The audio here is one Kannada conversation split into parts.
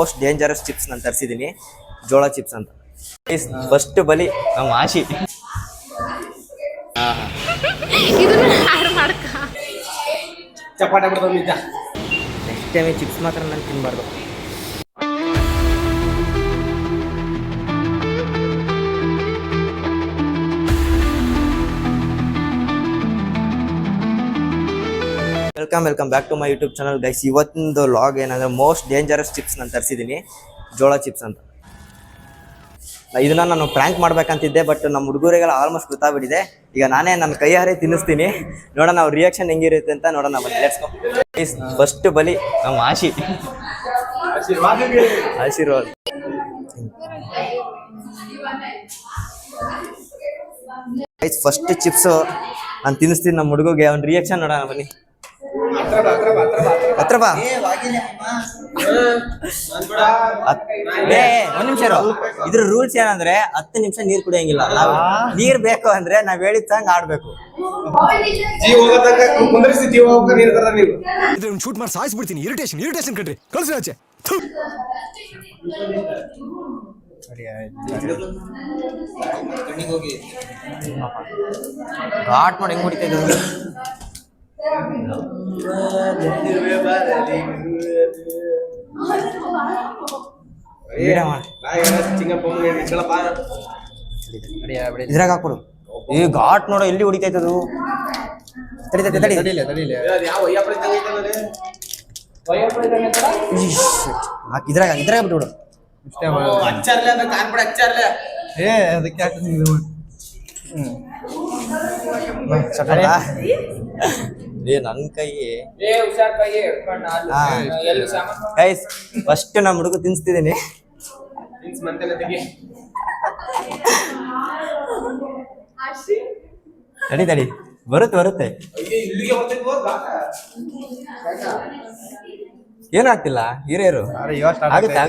ಮೋಸ್ಟ್ ಡೇಂಜರಸ್ ಚಿಪ್ಸ್ ನಾನು ತರಿಸಿದ್ದೀನಿ, ಜೋಳ ಚಿಪ್ಸ್ ಅಂತ. ಫಸ್ಟ್ ಬಲಿ ನಮ್ಮ ಆಶಿ. ನೆಕ್ಸ್ಟ್ ಟೈಮ್ ಚಿಪ್ಸ್ ಮಾತ್ರ ನಾನು ತಿನ್ಬಾರ್ದು. Welcome back to my YouTube channel guys. ಇವತ್ತಿನ ಲಾಗ್ ಏನಂದ್ರೆ ಮೋಸ್ಟ್ ಡೇಂಜರಸ್ ಚಿಪ್ಸ್ ನಾನು ತರಿಸಿದ್ದೀನಿ, ಜೋಳ ಚಿಪ್ಸ್ ಅಂತ. ಇದನ್ನ ನಾನು ಪ್ರ್ಯಾಂಕ್ ಮಾಡ್ಬೇಕಂತಿದ್ದೆ, ಬಟ್ ನಮ್ಮ ಹುಡುಗರಿಗೆಲ್ಲ ಆಲ್ಮೋಸ್ಟ್ ಗೊತ್ತಾಗ್ಬಿಟ್ಟಿದೆ. ಈಗ ನಾನೇ ನನ್ನ ಕೈಯಾರೆ ತಿನ್ನಿಸ್ತೀನಿ, ನೋಡೋಣ ಅವ್ರ ರಿಯಾಕ್ಷನ್ ಹೆಂಗಿರುತ್ತೆ ಅಂತ ನೋಡೋಣ. ಗೈಸ್ ಫಸ್ಟ್ ಬಲಿ ನಮ್ಮ ಆಶಿ. ಆಶೀರ್ವಾದ. ಗೈಸ್ ಫಸ್ಟ್ ಚಿಪ್ಸ್ ನಾನು ತಿನ್ನಿಸ್ತೀನಿ ನಮ್ಮ ಹುಡುಗಗೆ, ಅವ್ನ ರಿಯಾಕ್ಷನ್ ನೋಡೋಣ ಬನ್ನಿ. ಹತ್ರ ಬಾ. ಒಂದ್ ನಿಮಿಷ ಇದ್ರ ರೂಲ್ಸ್ ಏನಂದ್ರೆ 10 ನಿಮಿಷ ನೀರ್ ಕುಡಿಯಂಗಿಲ್ಲ. ನಾವು ನೀರ್ ಬೇಕು ಅಂದ್ರೆ ನಾವ್ ಹೇಳಿದಂಗ ಆಡ್ಬೇಕು. ಶೂಟ್ ಮಾಡಿ ಸಾಯಿಸ್ಬಿಡ್ತೀನಿ. ಇರಿಟೇಷನ್ ಕಣ್ರಿ, ಕಳ್ಸಿ ಆಚೆ. ಘಾಟ್ ಮಾಡಿ ಹೆಂಗ್ ಹೊಡಿತಾ ಇದ್ದ. ಇದ್ರಾಗ ಹಾಕೊಡು. ಈ ಘಾಟ್ ನೋಡೋ ಎಲ್ಲಿ ಹೊಡಿತೈತದು. ಇದ್ರಾಗ ಬಿಟ್ಬಿಡು. ನನ್ ಕೈ ಫಸ್ಟ್ ನಮ್ಮ ಹುಡುಗ ತಿನ್ಸ್ತಿದ್ದೀನಿ. ತಡಿ ಬರುತ್ತೆ. ಏನು ಆಗ್ತಿಲ್ಲ, ಹಿರಿಯರು ಆಗುತ್ತೆ.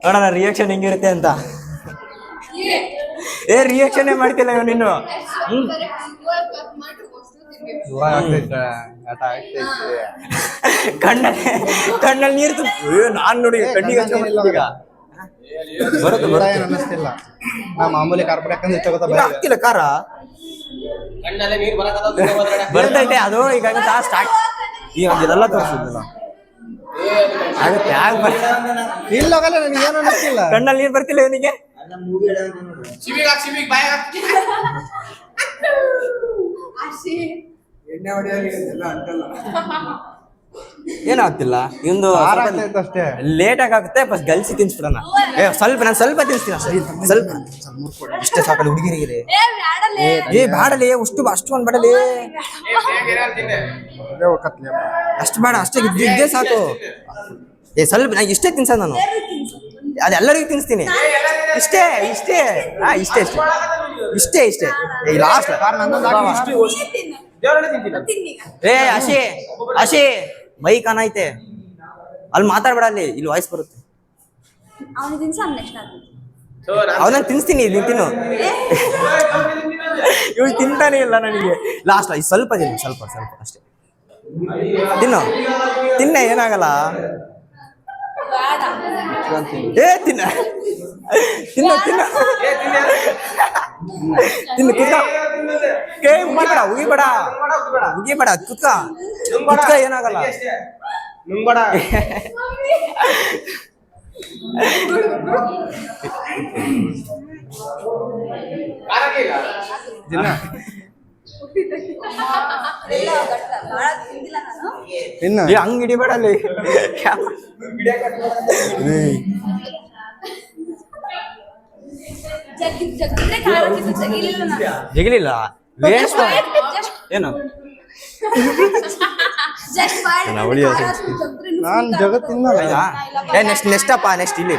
ನೋಡೋಣ ರಿಯಾಕ್ಷನ್ ಹೆಂಗಿರುತ್ತೆ ಅಂತ. ರಿಯಾಕ್ಷನ್ ಮಾಡ್ತಿಲ್ಲ ಇವ್ ನೀನು. ಕಣ್ಣಲ್ಲಿ ನೀರು ನಾನ್ ನೋಡಿ ಕಣ್ಣಿಗೆ ಈಗ ಅನ್ನಿಸ್ತಿಲ್ಲ. ನಾ ಮಾಮೂಲಿ ಆಗ್ತಿಲ್ಲ ಖಾರ ಬರ್ತೈತೆ ಅದು. ಈಗ ಸ್ಟಾರ್ಟ್ ಈಗ ಇದೆಲ್ಲ ತೋರಿಸಿದ್ದಿಲ್ಲ ಇಲ್ಲ, ನನಗೇನು ಅನ್ನಿಸ್ತಿಲ್ಲ. ಕಣ್ಣಲ್ಲಿ ನೀರು ಬರ್ತಿಲ್ಲ ಇವನಿಗೆ. ಏನಾಗ್ತಿಲ್ಲ ಇವಂದು ಅಷ್ಟೇ. ಲೇಟ್ ಆಗುತ್ತೆ. ಫಸ್ಟ್ ಗಲ್ಸಿ ತಿನ್ಸ್ಬಿಡೋಣ. ನಾನು ಸ್ವಲ್ಪ ತಿನ್ಸ್ತೀನಿ, ಸ್ವಲ್ಪ ಇಷ್ಟೇ ಸಾಕಲ್ಲ ಹುಡುಗಿರಿಗೆ. ಬಾಡಲಿ ಅಷ್ಟು ಒಂದ್ ಬಡಲಿ, ಅಷ್ಟು ಬೇಡ, ಅಷ್ಟೇ ಇದ್ದೇ ಸಾಕು. ಸ್ವಲ್ಪ ನಾನು ಇಷ್ಟೇ ತಿನ್ಸೋದು ನಾನು. ಅದೆಲ್ಲರಿಗೂ ತಿನ್ನಿಸ್ತೀನಿ. ಇಷ್ಟೇ ಲಾಸ್ಟ್. ಆಶಿ ಬೈಕ್ ಆನ್ ಐತೆ, ಅಲ್ಲಿ ಮಾತಾಡ್ಬೇಡ, ಇಲ್ಲಿ ವಾಯ್ಸ್ ಬರುತ್ತೆ. ಅವನ ತಿನ್ಸ್ತೀನಿ, ತಿನ್ನು. ಇವ್ಳು ತಿಂತಾನೆ ಇಲ್ಲ ನನಗೆ. ಲಾಸ್ಟ್ ಸ್ವಲ್ಪ ಅಷ್ಟೇ. ತಿನ್ನ ಏನಾಗಲ್ಲ. ತಿನ್ನ ಉಗಿಬೇಡ ಕುತ್ಕ ಏನಾಗಲ್ಲ. ಹಂಗ್ ಹಿಡಿಬೇಡ ಅಲ್ಲಿ. ಜಗಿಲಿಲ್ಲ ಏನು ನಾನ್ ಜಗತ್ತಿನ ನೆಕ್ಸ್ಟ್ ಅಪ್ಪ ನೆಕ್ಸ್ಟ್ ಇಲ್ಲಿ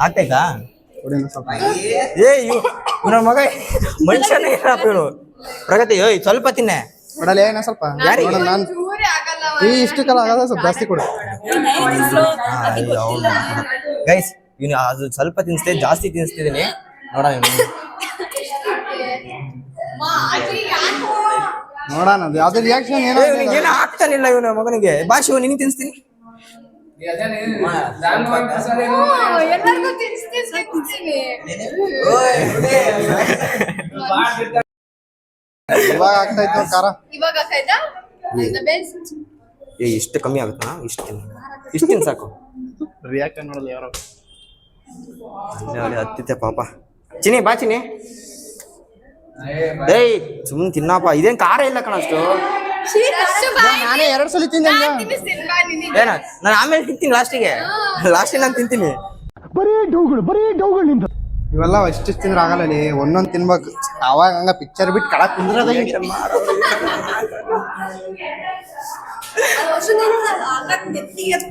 ಆಗ್ತೈತಾ. ನನ್ನ ಮಗ ಮನುಷ್ಯನೇ ಇರು ಪ್ರಗತಿ. ಸ್ವಲ್ಪ ತಿನ್ನೆ ಕೊಡಲೇ ಸ್ವಲ್ಪ. ನಾನು ಇಷ್ಟಕ್ಕೆಲ್ಲ ಆಗದ ಸ್ವಲ್ಪ ಜಾಸ್ತಿ ಕೊಡು ಗೈಸ್. ಇವ್ನು ಅದು ಸ್ವಲ್ಪ ತಿನ್ನಿಸ್ತೆ, ಜಾಸ್ತಿ ತಿನ್ನಿಸ್ತಿದ್ದೀನಿ ನೋಡ. ನೋಡೋಣ ಅದು ಯಾವ್ದು ರಿಯಾಕ್ಷನ್ ಏನೋ ಏನು ಆಗ್ತಾನಿಲ್ಲ ಇವನ ಮಗನಿಗೆ ಭಾಷೆ ನಿನ್ ತಿನ್ಸ್ತೀನಿ ಎಲ್ಲರಿಗೂ ತಿನ್ಸ್ತೀನಿ. ಇವಾಗ ಆಗ್ತಾ ಇತ್ತು ಖಾರ. ಇವಾಗ ಆಗ್ತಾಯ್ತಾ? The best. ಇಷ್ಟು ಕಮ್ಮಿ ಆಗುತ್ತಾ ಇಷ್ಟು ತಿನ್ ಸಾಕು ರಿಯಾಕ್ಷನ್ ನೋಡಲ್ಲ ಯಾರೋ. ಹತ್ತಿತ್ತೆ ಪಾಪ ಚಿನಿ ಬಾ ಚಿನಿ ಏಯ್ ಸುಮ್ಮನೆ ತಿನ್ನಪ್ಪ ಇದೇನ್ ಖಾರ ಇಲ್ಲ ಕಣ ಅಷ್ಟು ನಾನೇ 2 ಸಲ ತಿಂದೆ ಏನ ನಾನು ಆಮೇಲೆ ತಿಂತೀನಿ ಲಾಸ್ಟಿಗೆ ನಾನು ತಿಂತೀನಿ ಇವೆಲ್ಲ ಇಷ್ಟಿಷ್ಟು ತಿಂದ್ರೆ ಆಗಲ್ಲ ಲೇ, ಒಂದೊಂದು ತಿನ್ಬೇಕು. ಅವಾಗ ಹಂಗ ಪಿಕ್ಚರ್ ಬಿಟ್ಟು ಕಳಕ್ ಕುಂದ್ರದ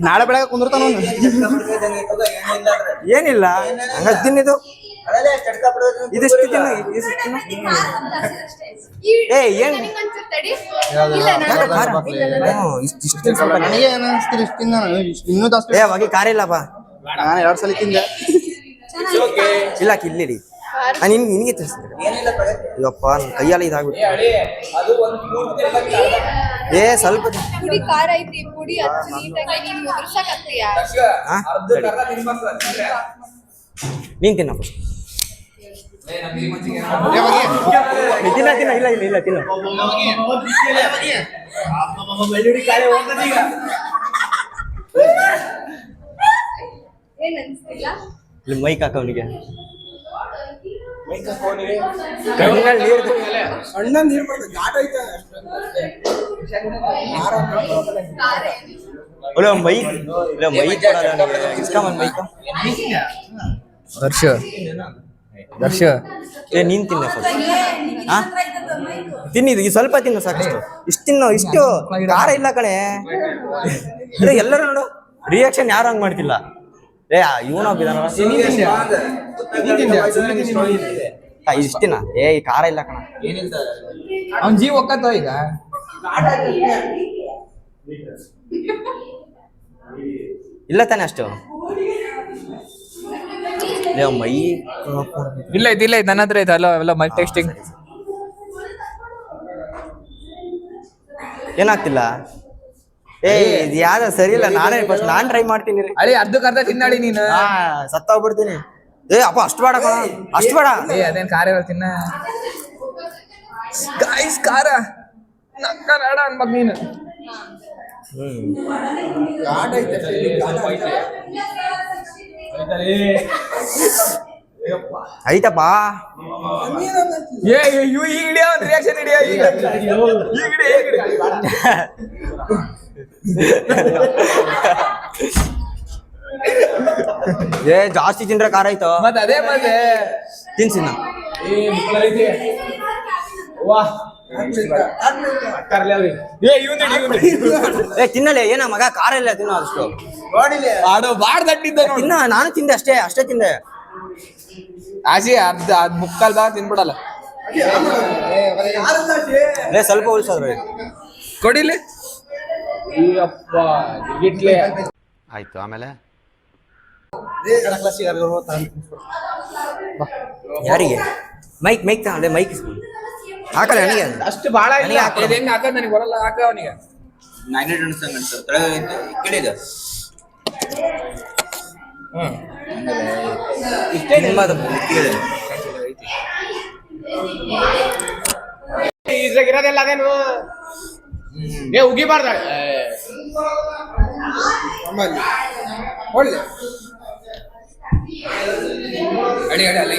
ನಾಳೆ ಬೆಳಗ್ಗೆ ಕುಂದಿರ್ತಾನ ಏನಿಲ್ಲ ಹಂಗ ತಿನ್ನಿದು ಇದಿಷ್ಟು ತಿನ್ನು ಏನ್ ಇಷ್ಟು ಸ್ವಲ್ಪ ನನಗೆ ಏನ್ ಅನಿಸ್ತಿಲ್ಲ ಇಷ್ಟು ತಿಂದ ಇನ್ನೂ ಜಾಸ್ತಿ. ಹೊಗೆ ಖಾರ ಇಲ್ಲಪ್ಪ ನಾನು 2 ಸಲ ತಿಂದೆ. ಇಲ್ಲ ಕಿಲ್ಲಿಡಿ ನಿನಗೆ ತಿನ್ಸ್ತೀನಿ ಇವಪ್ಪ ನನ್ನ ಕೈಯಲ್ಲ ಇದಾಗ್ಬಿಟ್ಟು ಸ್ವಲ್ಪ ಪುಡಿ ಖಾರ ಐತಿ ಪುಡಿ ಹಚ್ಚು ನೀಟಾಗಿ ನೀನು ಮುದ್ರಸಕತ್ತೀಯ. ನೀನ್ ತಿನ್ನಪ್ಪ ತಿನ್ನ ಇಲ್ಲ ಇಲ್ಲ ಇಲ್ಲ ತಿನ್ನು ಏನ್ ಅನ್ಸ್ತಿಲ್ಲ? ಇಲ್ಲಿ ಮೈಕ್ ಹಾಕ ಅವನಿಗೆ ಕಣ್ಣಿನಲ್ಲಿ ನೀರು ಮೈಕ್ ಇಲ್ಲ ಮೈಕ್ ಇಸ್ಕೊಂಬಂದ್ ಮೈಕ್ ದರ್ಶ ನೀನ್ ತಿನ್ನ ಸ್ವಲ್ಪ ತಿನ್ನಿದು ಈ ಸ್ವಲ್ಪ ತಿನ್ನು ಸಾಕಷ್ಟು ಇಷ್ಟು ತಿನ್ನು ಇಷ್ಟು ಖಾರ ಇಲ್ಲ ಕಣೆ ಎಲ್ಲರೂ ನೋಡು ರಿಯಾಕ್ಷನ್ ಯಾರು ಹಂಗ್ ಮಾಡ್ತಿಲ್ಲ ಇವನೊಬ್ಬಿದಾನ ಇಷ್ಟಿನ ಈ ಖಾರ ಇಲ್ಲ ಕಣ ಅವ್ನ ಜೀವ ಒಕ್ಕತ್ತ ಈಗ ಇಲ್ಲ ತಾನೆ ಅಷ್ಟು ಮೈ ಇಲ್ಲ ಇದಿಲ್ಲ ನನ್ನ ಹತ್ರ ಐತೆ ಅಲ್ಲ ಮೈ ಟೆಸ್ಟಿಂಗ್ ಏನಾಗ್ತಿಲ್ಲ ಇದು ಯಾವ್ದ ಸರಿ ಇಲ್ಲ ನಾನೇ ಫಸ್ಟ್ ನಾನ್ ಟ್ರೈ ಮಾಡ್ತೀನಿ ರೀ ಅಳಿ ಅರ್ಧಕ್ಕರ್ಧ ತಿನ್ನಾಳಿ ನೀನು ಸತ್ತೋಗ್ಬಿಡ್ತೀನಿ ಅಪ್ಪ ಅಷ್ಟು ಬೇಡ ಕಣ ಅಷ್ಟು ಬೇಡ ಅದೇನ್ ಖಾರ ಇರಲ್ಲ ತಿನ್ನ ಗಾಯ್ಸ್ ಖಾರ ನಕ್ಕ ಬೇಡ ಅನ್ಬಕ್ ನೀನು ಐತಪ್ಪ ಈಗ ಹಿಡಿಯ ಒಂದು ರಿಯಾಕ್ಷನ್ ಹಿಡಿಯ ಈಗ ಜಾಸ್ತಿ ತಿಂದ್ರೆ ಖಾರ ಆಯ್ತು ಮತ್ತೆ ಅದೇ ಮತ್ತೆ ತಿನ್ಸಿನ ತಿನ್ನಲೇ ಏನ ಮಗ ಖಾರ ಇಲ್ಲ ತಿನ್ನೋ ಅಷ್ಟು ತಿನ್ನ ನಾನು ತಿಂದೆ ಅಷ್ಟೇ ತಿಂದೆ ಆಸಿ ಅರ್ಧ ಮುಕ್ಕಾಲ್ ಭಾಗ ತಿನ್ಬಿಡಲ್ಲ ಸ್ವಲ್ಪ ಉಳಿಸೋದ್ರು ಕೊಡಿಲಿ ಆಯ್ತು ಆಮೇಲೆ ಯಾರಿಗೆ ಮೈಕ್ ತಗೊಂಡೆ ಮೈಕ್ ಹಾಕಲ್ಲ ನನಗೆ ಅಷ್ಟು ಭಾಳ ಹೆಂಗ್ ಹಾಕದ್ ನನಗೆ ಬರಲ್ಲ ಹಾಕ ಅವನಿಗೆ ಇದ್ರಾಗ ಇರೋದೆಲ್ಲ ಅದೇನು ಉಗಿಬಾರ್ದ ಅಡಿ ಅಡಿ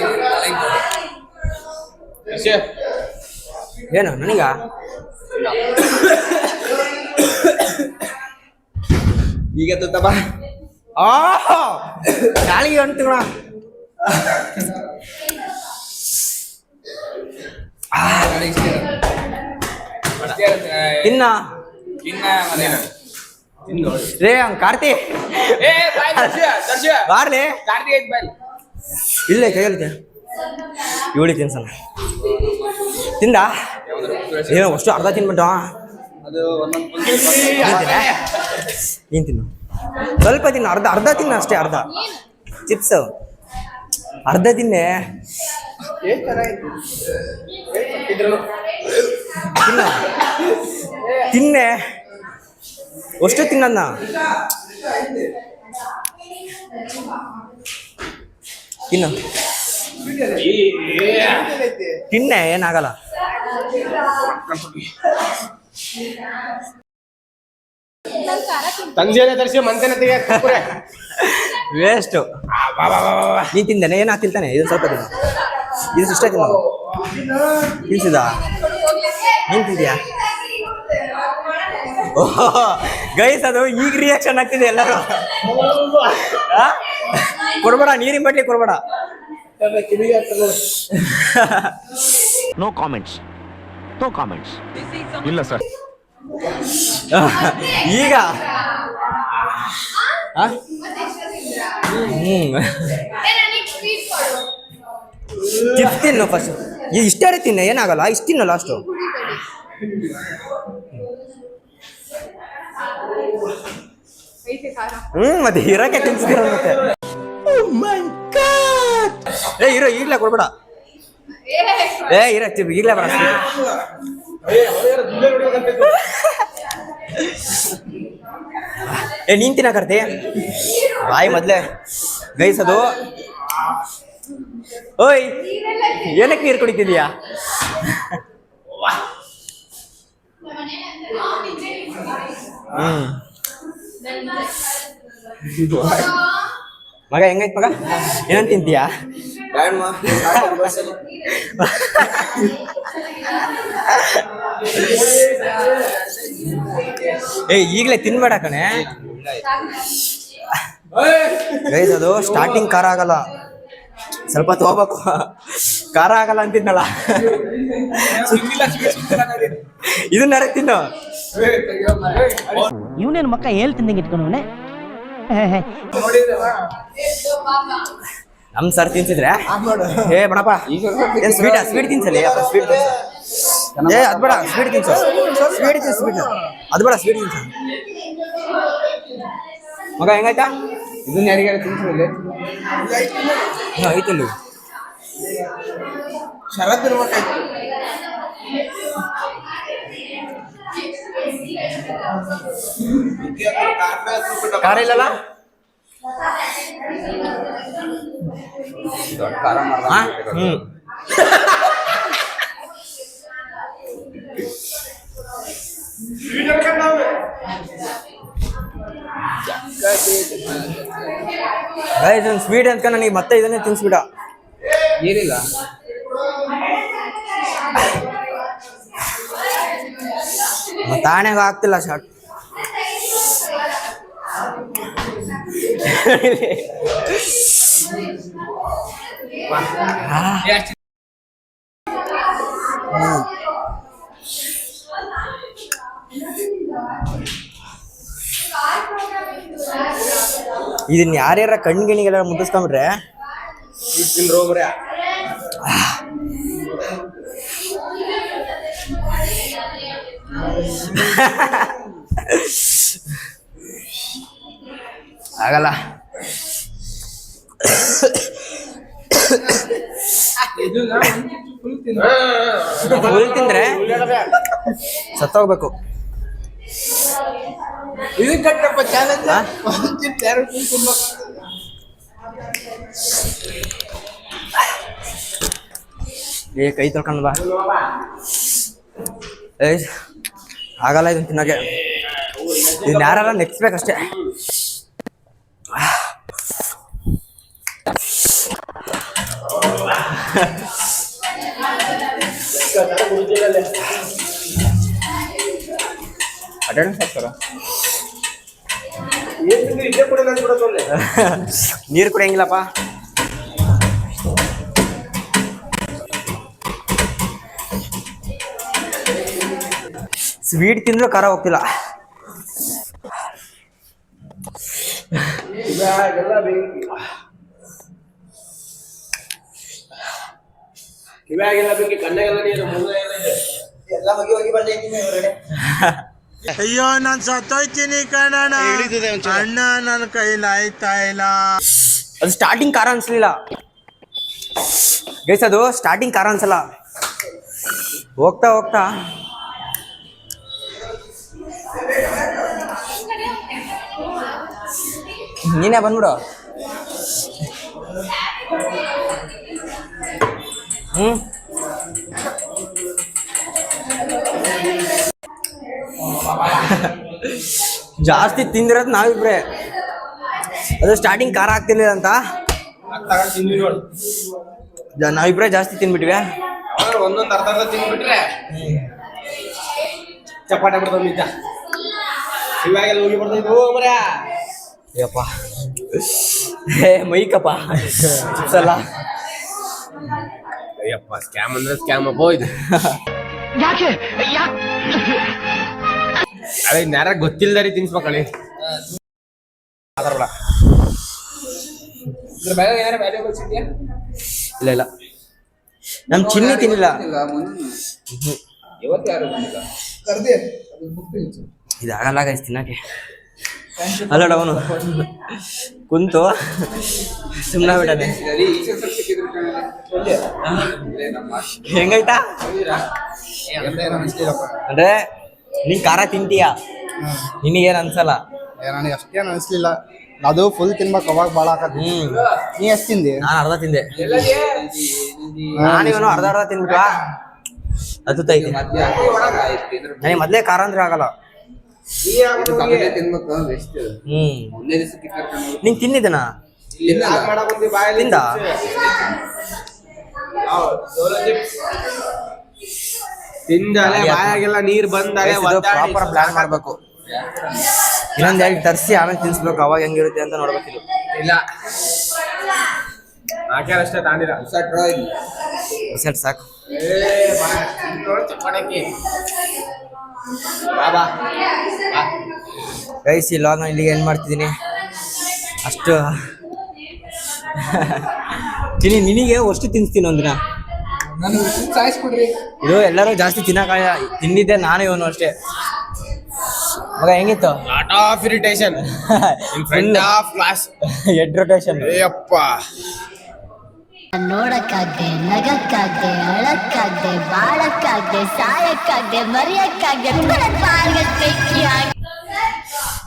ಏನು ನನಗ ಈಗ ತುತ್ತಪ್ಪ ನಾಳೆಗೆ ಅಂತೀವ ತಿನ್ನ ರೇ ಹಂಗ ಕಾರ್ತಿ ಬಾರ್ಲಿ ಇಲ್ಲೇ ಕೈಯಲ್ಲಿ ಇವಳಿ ತಿನ್ಸಣ ತಿಂದ ಏನೋ ಅಷ್ಟು ಅರ್ಧ ತಿನ್ಬಿಟ್ಟ ಏನ್ ತಿನ್ನು ಸ್ವಲ್ಪ ತಿನ್ನು ಅರ್ಧ ತಿನ್ನು ಅಷ್ಟೇ ಅರ್ಧ ಚಿಪ್ಸ್ ಅರ್ಧ ತಿನ್ನೆ ತಿನ್ನು ತಿನ್ನೆ ಅಷ್ಟು ತಿನ್ನನ್ನ ತಿನ್ನು ತಿನ್ನೆ ಏನಾಗಲ್ಲ. ತಂಜೆನೆ ತರಿಸಿ ಮಂತೆನೆ ತೆಗೆ ವೇಸ್ಟು. ನೀನ್ ತಿಂದೇನೆ ಏನ್ ತಿಂತಾನೆ ಇದು ಸ್ವಲ್ಪ ತಿನ್ನು, ಇದು ಇಷ್ಟ ತಿನ್ನು. ತಿನ್ಸಿದ ನೀನ್ ತಿಂತೀಯಾ? ಗೈಸ್ ಅದು ಈಗ ರಿಯಾಕ್ಷನ್ ಆಗ್ತಿದೆ ಎಲ್ಲರೂ. ಕೊಡ್ಬೇಡ, ನೀರಿನ ಬಟ್ಲಿ ಕೊಡ್ಬೇಡ. No comments, no comments. ಇಲ್ಲ ಸರ್. ಈಗ ಚಿಪ್ಸ್ ತಿನ್ನು ಫಸ್ಟ್. ಇಷ್ಟೇ ತಿನ್ನ ಏನಾಗಲ್ಲ, ಇಷ್ಟು ತಿನ್ನು ಲಾಸ್ಟು. ಮತ್ತೆ ಇರಕ್ಕೆ ತಿನ್ಸ್ತೀರ ಮತ್ತೆ. ಇರೋ ಈಗ್ಲೇ ಕೊಡ್ಬೇಡ. ಇರ ಈಗ್ಲೇ ಬೇಡ. ನೀನ್ ತಿನ್ನಕರ್ತಿ ಬಾಯಿ ಮೊದ್ಲೇ. ಗೈಸ್ ಅದು ಓಯ್ ಏನಕ್ಕೆ ನೀರು ಕುಡಿತಿದೀಯಾ? ಮಗ ಹೆಂಗೈತ್ ಮಗ, ಏನಂತ ತಿಂತೀಯಾ? ಈಗಲೇ ತಿನ್ಬೇಡ ಕಣೆ ಗೈಸ್. ಅದು ಸ್ಟಾರ್ಟಿಂಗ್ ಖಾರ ಆಗಲ್ಲ, ಸ್ವಲ್ಪ ತಗೋಬೇಕು. ಖಾರ ಆಗಲ್ಲ ಅಂತಿದ್ನಲ್ಲ, ಇದನ್ನ ತಿನ್ನು. ಇವನೇನು ಮಕ್ಕ ಹೇಳ್ತಿದ್ದಂಗೆ ಇಟ್ಕೊಂಡವನೆ. ನಮ್ ಸರ್ ತಿನ್ಸಿದ್ರೆ ಬಣಪ್ಪ ಏನ್ ಸ್ವೀಟ್ ತಿನ್ಸಲಿ. ಸ್ವೀಟ್ ಅದ್ ಬೇಡ, ಸ್ವೀಟ್ ತಿನ್ಸು. ಸ್ವೀಟ್ ಅದು ಬೇಡ, ಸ್ವೀಟ್ ತಿನ್ಸು. ಮಗ ಹೆಂಗಾಯ್ತಾ? ಇದನ್ನ ಯಾರಿಗಾರ ತಿನ್ಸಿಲ್ಲ ಐತಲ್ಲ ಶರತ್ ಇರ್ಬೇಕಾಯ್ತು. ಖಾರ ಇಲ್ಲಲ್ಲ? ಸ್ವೀಟ್ ಅಂತ ನನಗೆ ಮತ್ತೆ ಇದನ್ನೇ ತಿನ್ಸ್ಬಿಡ. ಏನಿಲ್ಲ ತಾಣೆಗ ಆಗ್ತಿಲ್ಲ ಶಾರ್ಟ್. ಇದನ್ನ ಯಾರ್ಯಾರ ಕಣ್ಣಿಗೆಲ್ಲ ಮುಟ್ಟಿಸ್ಕೊಂಡ್ಬಿಟ್ರೆ ಆಗಲ್ಲ. ಫುಲ್ ತಿಂದ್ರೆ ಸತ್ತೋಗ್ಬೇಕು. ಇದು ಕಟ್ಟಪ್ಪ ಚಾಲೆಂಜ್. ಕೈ ತೊಳ್ಕೊಂಡು ಬಾ. ಆಗಲ್ಲ ಇದನ್ನ ತಿನ್ನೋಕೆ. ಇದನ್ನ ಯಾರ ನೆಕ್ಸ್ಬೇಕಷ್ಟೇ. ನೀರು ಕುಡಿಯಂಗಿಲ್ಲಪ್ಪ. ಸ್ವೀಟ್ ತಿಂದ್ರು ಖಾರ ಹೋಗ್ತಿಲ್ಲ. ಇವಾಗೆಲ್ಲ ಬೇಕಿ ಕಣ್ಣಾಗೆಲ್ಲ ನೀರು ಮುಂದೆಲ್ಲ ಇದೆ. ಎಲ್ಲ ಹೋಗಿ ಹೋಗಿ ಬಂದೈತೀನಿ ಹೊರಗಡೆ. ಅಯ್ಯೋ ನಾನ್ ಸತ್ತೋಯ್ತೀನಿ ಕಣಣ್ಣ, ಅಣ್ಣ ನನ್ನ ಕೈಲಿ ಆಯ್ತಾ ಇಲ್ಲ. ಅದು ಸ್ಟಾರ್ಟಿಂಗ್ ಖಾರ ಅನ್ಸಲಿಲ್ಲ ಗೈಸ್, ಅದು ಸ್ಟಾರ್ಟಿಂಗ್ ಖಾರ ಅನ್ಸಲ್ಲ. ಹೋಗ್ತಾ ಹೋಗ್ತಾ ನೀನೇ ಬಂದ್ಬಿಡು. ಜಾಸ್ತಿ ತಿಂದಿರೋದು ನಾವಿಬ್ರೆ. ಅದು ಸ್ಟಾರ್ಟಿಂಗ್ ಖಾರ ಆಗ್ತಿರ್ಲಿಲ್ಲ ಅಂತ ನಾವಿಬ್ರೆ ಜಾಸ್ತಿ ತಿನ್ಬಿಟ್ವಿ. ಒಂದೊಂದು ಅರ್ಧ ತಿಂದ್ಬಿಟ್ರೆ ಚಪಾಟ ಬಿಡ್ತಾವ ಇವಾಗೆಲ್ಲ ಹೋಗಿ ಬರ್ತಾ ಮರ್ಯಾ. ಯಪ್ಪ ಮೈಕಪ್ಪ ಚಿಪ್ಸ್ ಅಲ್ಲ. ಅಯ್ಯಪ್ಪ ಸ್ಕ್ಯಾಮ್ ಅಂದ್ರೆ ಸ್ಕ್ಯಾಮ್ ಅಪ್ಪ ಇದು. ಅದೇ ಯಾರ ಗೊತ್ತಿಲ್ದಾರಿ ತಿನ್ಸ್ಬೇಕಳಿ. ಇಲ್ಲ ಇಲ್ಲ ನಮ್ ಚಿನ್ನಿ ತಿನ್ನಿಲ್ಲ. ಇದಾಗಲ್ಲ ಗೈಸ್ ತಿನ್ನಕ್ಕೆ. ಅಲ್ಲ ಅವನು ಕುಂತು ಸುಮ್ಮನೆ ಬಿಡನೆ. ಹೆಂಗೈತಾ ಅಂದ್ರೆ ನೀನ್ ಖಾರ ತಿಂತೀಯ, ನಿನಗೇನ್ ಅನ್ಸಲ್ಲ. ನನಗೆ ಅಷ್ಟೇನು ಅನಿಸ್ಲಿಲ್ಲ. ಅದು ಫುಲ್ ತಿನ್ಬೇಕು ಅವಾಗ ಭಾಳ ಹಾಕತ್. ನೀ ಎಷ್ಟು ತಿಂದಿ? ನಾನು ಅರ್ಧ ತಿಂದೆ. ನಾನಿವನು ಅರ್ಧ ತಿನ್ಬಿಟ್ವಾ ಅದು ತೈತಿ. ನನಗೆ ಮೊದ್ಲೇ ಖಾರ ಅಂದ್ರೆ ಆಗಲ್ಲ. ನೀನ್ ತಿನ್ನಿದನ ತಿಂದ ತಿಂದಾಲೆ ಬಾಯಾಗೆಲ್ಲ ನೀರ್ ಬಂದಾಲೆ ಪ್ರಾಪರ್ ಪ್ಲಾನ್ ಮಾಡ್ಬೇಕು. ಇನ್ನೊಂದ್ ಎರಡು ತರಿಸಿ ಆಮೇಲೆ ತಿನ್ಸ್ಬೇಕು. ಅವಾಗ ಹೆಂಗಿರುತ್ತೆ ಅಂತ ನೋಡ್ಬೇಕಿಲ್ಲ. ಇಲ್ಲ ಅಷ್ಟೇ ತಾಂಡಿರ ಸೆಟ್ ಸಾಕು. ಗೈಸ್ ಈ ಲಾಗ್ ನಾನು ಇಲ್ಲಿಗೆ ಏನು ಮಾಡ್ತಿದ್ದೀನಿ ಅಷ್ಟು. ನಿನಗೆ ಅಷ್ಟು ತಿನ್ಸ್ತೀನಿ ಒಂದಿನ. ಇದು ಎಲ್ಲರೂ ಜಾಸ್ತಿ ತಿನ್ನಿದ್ದೆ ನಾನು ಇವನು ಅಷ್ಟೇ. ಮಗ ಹೆಂಗಿತ್ತು? Lot of irritation in front of class. Head rotation. ಅಯ್ಯಪ್ಪ ನೋಡಕ್ಕಾಗ್ದೆ, ನಗಕ್ಕಾಗ್ದೆ, ಅಳಕ್ಕಾಗ್ದೆ, ಬಾಳಕ್ಕಾಗ್ದೆ, ಸಾಯಕ್ಕಾಗ್ದೆ, ಮರಿಯಕ್ಕಾಗ್ದೆ.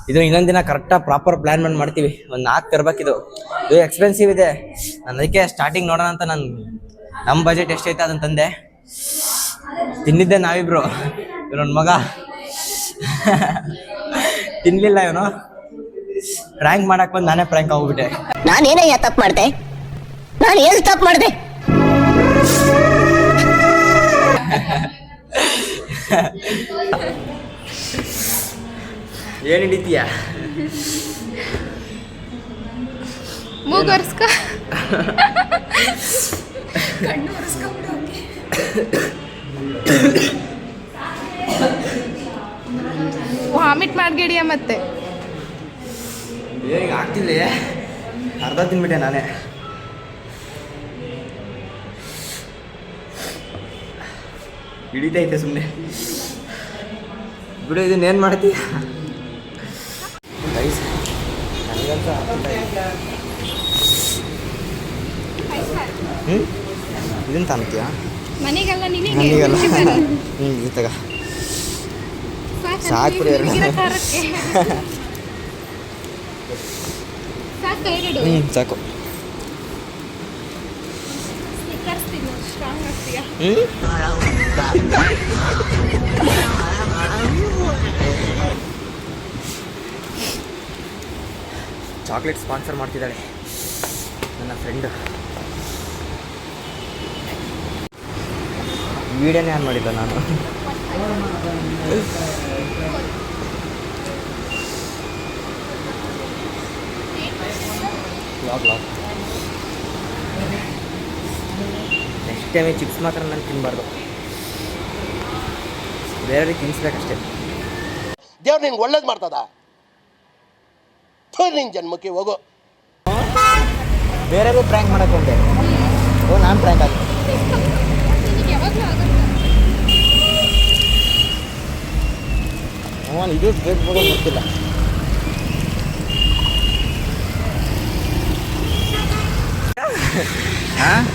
ಇದು ಇನ್ನೊಂದು ದಿನ ಕರೆಕ್ಟಾಗಿ ಪ್ರಾಪರ್ ಪ್ಲಾನ್ ಮಾಡ್ತೀವಿ. ಒಂದು 4 ತರ್ಬೇಕಿದು. ಇದು ಎಕ್ಸ್ಪೆನ್ಸಿವ್ ಇದೆ. ನಾನು ಅದಕ್ಕೆ ಸ್ಟಾರ್ಟಿಂಗ್ ನೋಡೋಣ ಅಂತ ನಮ್ಮ ಬಜೆಟ್ ಎಷ್ಟೈತೆ ಅದನ್ನು ತಂದೆ. ತಿನ್ನಿದ್ದೆ ನಾವಿಬ್ರು. ಇವನೊಂದು ಮಗ ತಿನ್ಲಿಲ್ಲ. ಇವನು ಪ್ರ್ಯಾಂಕ್ ಮಾಡಕ್ ಬಂದು ನಾನೇ ಪ್ರ್ಯಾಂಕ್ ಆಗ್ಬಿಟ್ಟೆ. ನಾನೇನಯ್ಯ ತಪ್ಪು ಮಾಡ್ದೆ? ನಾನು ಎಲ್ಲಿ ತಪ್ಪು ಮಾಡ್ದೆ? ಏನ್ ಹಿಡಿತೀಯ? ಮೂಗರ್ಸ್ಕ ವಾಮಿಟ್ ಮಾಡ್ಗೇಡಿಯ ಮತ್ತೆ ಈಗ ಆಗ್ತಿಲ್ಲ. ಅರ್ಧ ತಿನ್ಬಿಟ್ಟೆ ನಾನೇ. ಹಿಡಿತೈತೆ ಸುಮ್ಮನೆ ಬಿಡು. ಇದನ್ನೇನು ಮಾಡ್ತೀಯ? ಇದನ್ನ ತಾನ್ತೀಯ? ಮನೆಗೆಲ್ಲ ನನಗೆಲ್ಲ ಇದು ತಗ ಸಾಕು ಬಿಡು. ಎರಡು ಸಾಕು. ಚಾಕ್ಲೇಟ್ ಸ್ಪಾನ್ಸರ್ ಮಾಡ್ತಿದ್ದಾಳೆ ನನ್ನ ಫ್ರೆಂಡ್. ವಿಡಿಯೋನೇ ಆನ್ ಮಾಡಿಲ್ಲ ನಾನು. ನೆಕ್ಸ್ಟ್ ಟೈಮ್ ಚಿಪ್ಸ್ ಮಾತ್ರ ನಾನು ತಿನ್ನಬಾರ್ದು, ಬೇರೆ ತಿನ್ನಿಸ್ಬೇಕಷ್ಟೇ. ದೇವ್ರು ನಿನ್ಗೆ ಒಳ್ಳೇದು ಮಾಡ್ತದ? ನಿನ್ ಜನ್ಮಕ್ಕೆ ಹೋಗೋ. ಬೇರೆ ಪ್ರ್ಯಾಂಕ್ ಮಾಡಕ್ಕೆ ಹೋದೆ. ಓ ನಾನು ಪ್ರ್ಯಾಂಕ್ ಆಗಿ ಇದು ಬೇಕು ಗೊತ್ತಿಲ್ಲ.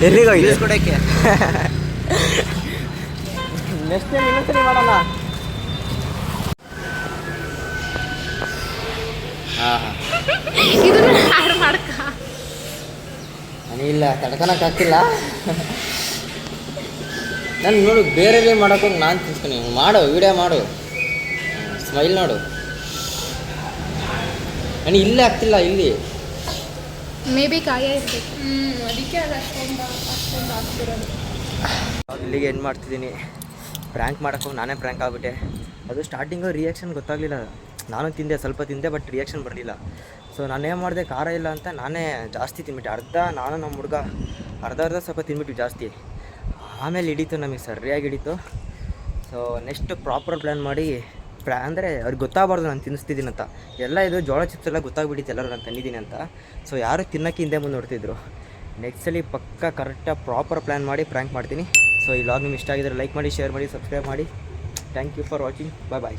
ಎಲ್ಲಿಗೋಗಿ ಕೊಡೋಕ್ಕೆ? ನೆಕ್ಸ್ಟ್ ಟೈಮ್ ಇನ್ನೊಂದ್ಸರಿ ಮಾಡೋಣ. ಇದನ್ನ ಇಲ್ಲ ತಡ್ಕೊಳಕ್ಕಾಗ್ತಿಲ್ಲ. ನಾನು ನೋಡು ಬೇರೆ ಮಾಡೋಕ್ಕೋಗಿ ನಾನು ತಿನ್ಸ್ಕೊಂಡು ಮಾಡು ವಿಡಿಯೋ ಮಾಡು, ಸ್ಮೈಲ್ ನೋಡು. ನನಗೆ ಇಲ್ಲೇ ಆಗ್ತಿಲ್ಲ ಇಲ್ಲಿ. ಮೇ ಬಿ ಕಾಯ ಇರ್ಬೇಕು. ಅದಕ್ಕೆ ಅದು ಅಷ್ಟೊಂದು ಆಗ್ತಿರೋದು. ಇಲ್ಲಿಗೆ ಏನು ಮಾಡ್ತಿದ್ದೀನಿ, ಪ್ರ್ಯಾಂಕ್ ಮಾಡೋಕ್ಕೋಗಿ ನಾನೇ ಪ್ರ್ಯಾಂಕ್ ಆಗಿಬಿಟ್ಟೆ. ಅದು ಸ್ಟಾರ್ಟಿಂಗು ರಿಯಾಕ್ಷನ್ ಗೊತ್ತಾಗಲಿಲ್ಲ. ನಾನು ತಿಂದೆ, ಸ್ವಲ್ಪ ತಿಂದೆ, ಬಟ್ ರಿಯಾಕ್ಷನ್ ಬರಲಿಲ್ಲ. ಸೊ ನಾನೇನು ಮಾಡಿದೆ, ಖಾರ ಇಲ್ಲ ಅಂತ ನಾನೇ ಜಾಸ್ತಿ ತಿನ್ಬಿಟ್ಟೆ. ನಾನು ನಮ್ಮ ಹುಡುಗ ಅರ್ಧ ಸ್ವಲ್ಪ ತಿನ್ಬಿಟ್ಟು ಜಾಸ್ತಿ. ಆಮೇಲೆ ಹಿಡಿತು, ನಮಗೆ ಸರಿಯಾಗಿ ಹಿಡಿತು. ಸೊ ನೆಕ್ಸ್ಟ್ ಪ್ರಾಪರ್ ಪ್ಲ್ಯಾನ್ ಮಾಡಿ ಅಂದರೆ ಅವ್ರಿಗೆ ಗೊತ್ತಾಗಬಾರ್ದು ನಾನು ತಿನ್ನಿಸ್ತಿದ್ದೀನಿ ಅಂತ. ಎಲ್ಲ ಇದು ಜೋಳ ಚಿಪ್ಸ್ ಎಲ್ಲ ಗೊತ್ತಾಗ್ಬಿಟ್ಟಿತ್ತು ಎಲ್ಲರೂ ನಾನು ತಂದಿದ್ದೀನಿ ಅಂತ. ಸೊ ಯಾರು ತಿನ್ನೋಕ್ಕೆ ಹಿಂದೆ ಮುಂದೆ ನೋಡ್ತಿದ್ರು. ನೆಕ್ಸ್ಟ್ ಸಲ ಪಕ್ಕ ಕರೆಕ್ಟಾಗಿ ಪ್ರಾಪರ್ ಪ್ಲ್ಯಾನ್ ಮಾಡಿ ಪ್ರ್ಯಾಂಕ್ ಮಾಡ್ತೀನಿ. ಸೊ ಈ ಲಾಗ್ ನಿಮ್ಗೆ ಇಷ್ಟ ಆಗಿದ್ರೆ ಲೈಕ್ ಮಾಡಿ, ಶೇರ್ ಮಾಡಿ, ಸಬ್ಸ್ಕ್ರೈಬ್ ಮಾಡಿ. Thank you for watching. Bye bye.